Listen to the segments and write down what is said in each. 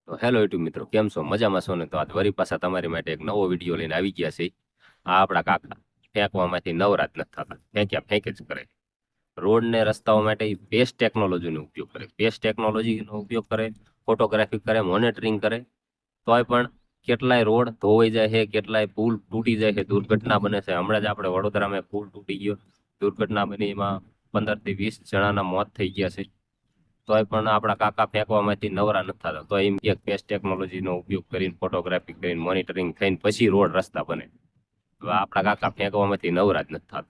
તો hello YouTube મિત્રો, કેમ છો? મજામાં છો ને? તો આજ વરી પાછા તમારી માટે એક નવો વિડીયો લઈને આવી ગયા છે. આ આપણા કાકા ફેંકવામાંથી નવરાત નથી થતા, ફેંક્યા ફેંક જ કરે. રોડ ને રસ્તાઓ માટે બેસ્ટ ટેકનોલોજીનો ઉપયોગ કરે, બેસ્ટ ટેકનોલોજીનો ઉપયોગ કરે, ફોટોગ્રાફી કરે, મોનિટરિંગ કરે. તોય પણ કેટલાય રોડ ધોવાઈ જાય છે, કેટલાય પુલ તૂટી જાય છે, દુર્ઘટના બને છે. હમણાં જ આપણે વડોદરામાં પુલ તૂટી ગયો, દુર્ઘટના બની, એમાં 15 થી 20 જણાના મોત થઈ ગયા છે. તોય પણ આપણા કાકા ફેંકવામાંથી નવરા નથી થતા. તો એમ કે બેસ્ટ ટેકનોલોજીનો ઉપયોગ કરીને, ફોટોગ્રાફી કરીને, મોનિટરિંગ થઈને પછી રોડ રસ્તા બને. તો આપણા કાકા ફેંકવામાંથી નવરા જ નથી થતા.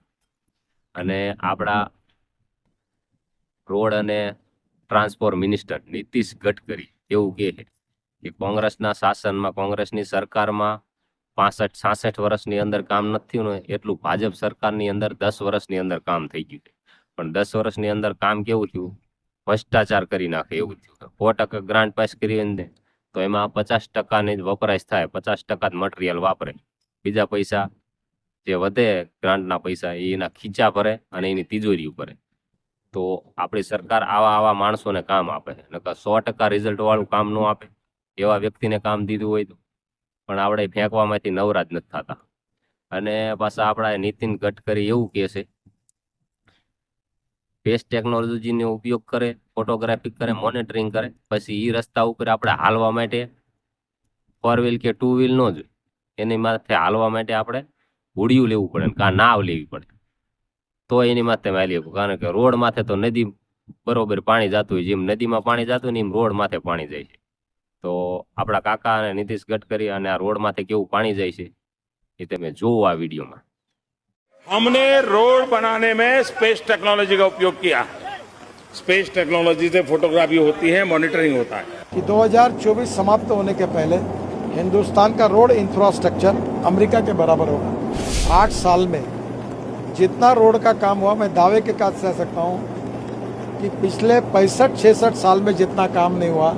અને આપણા રોડ અને ટ્રાન્સપોર્ટ મિનિસ્ટર નીતિશ ગડકરી એવું કહે છે કે કોંગ્રેસના શાસનમાં, કોંગ્રેસની સરકારમાં 65-66 વર્ષની અંદર કામ નથી થયું ને એટલું ભાજપ સરકારની અંદર 10 વર્ષની અંદર કામ થઈ ગયું છે. પણ 10 વર્ષની અંદર કામ કેવું થયું? ભ્રષ્ટાચાર કરી નાખે એવું થયું. 100% ગ્રાન્ટ પાસ કરી ને તો એમાં 50% જ વપરાશ થાય, 50% જ મટીરિયલ વાપરે. બીજા પૈસા જે વધે ગ્રાન્ટના પૈસા એના ખીચા ભરે અને એની તિજોરી ભરે. તો આપણી સરકાર આવા માણસોને કામ આપે, નકર 100% રિઝલ્ટ વાળું કામ ન આપે. એવા વ્યક્તિને કામ દીધું હોય તો પણ આપણે ફેંકવામાંથી નવરા જ નથી થતા. અને પાછા આપણા નીતિન ગડકરી એવું કહે છે બેસ્ટ ટેકનોલોજીનો ઉપયોગ કરે, ફોટોગ્રાફી કરે, મોનિટરિંગ કરે, પછી એ રસ્તા ઉપર આપણે હાલવા માટે 4 વ્હીલ કે 2 વ્હીલ નો જ એની માથે હાલવા માટે આપણે હુડિયું લેવું પડે, કાં નાવ લેવી પડે તો એની માથે હાલી શકું. કારણ કે રોડ માથે તો નદી બરોબર પાણી જતું હોય, જેમ નદીમાં પાણી જતું હોય ને એમ રોડ માથે પાણી જાય છે. તો આપણા કાકા અને નીતિશ ગડકરી અને આ રોડ માથે કેવું પાણી જાય છે એ તમે જોવો આ વિડીયોમાં. हमने रोड बनाने में स्पेस टेक्नोलॉजी का उपयोग किया। स्पेस टेक्नोलॉजी से फोटोग्राफी होती है, मॉनिटरिंग होता है। कि 2024 समाप्त होने के पहले हिंदुस्तान का रोड इंफ्रास्ट्रक्चर अमेरिका के बराबर होगा। 8 साल में जितना रोड का काम हुआ, मैं दावे के साथ कह सकता हूँ कि पिछले 65-66 साल में जितना काम नहीं हुआ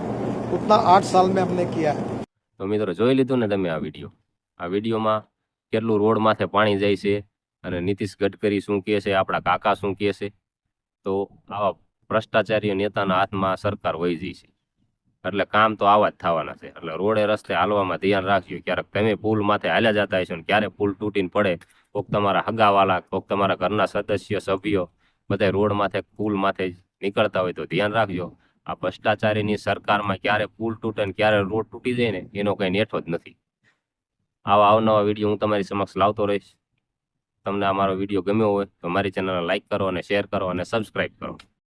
उतना 8 साल में हमने किया है। તો મિત્રો જોઈ લીધું ને તમે આ વિડીયોમાં કેટલું રોડ માથે પાણી જાય છે અને નીતિશ ગડકરી શું કહે છે, આપણા કાકા શું કહે છે. તો આવા ભ્રષ્ટાચારી નેતાના હાથમાં સરકાર વહી જાય છે. એટલે કામ તો આવા જ થવાના છે. એટલે રોડે રસ્તે હાલવામાં ધ્યાન રાખજો. ક્યારેક તમે પુલ માથે હાલ્યા જતા હશો ને ક્યારે પુલ તૂટીને પડે, કોક તમારા હગાવાલા, કોક તમારા ઘરના સદસ્ય સભ્યો બધા રોડ માથે પુલ માથે નીકળતા હોય તો ધ્યાન રાખજો. આ ભ્રષ્ટાચારીની સરકારમાં ક્યારે પુલ તૂટે ને ક્યારે રોડ તૂટી જાય ને એનો કઈ નેઠો જ નથી. આવા અવનવા વિડીયો હું તમારી સમક્ષ લાવતો રહીશ. તમને અમારો વિડીયો ગમ્યો હોય તો મારી ચેનલને લાઈક કરો અને શેર કરો અને સબસ્ક્રાઈબ કરો.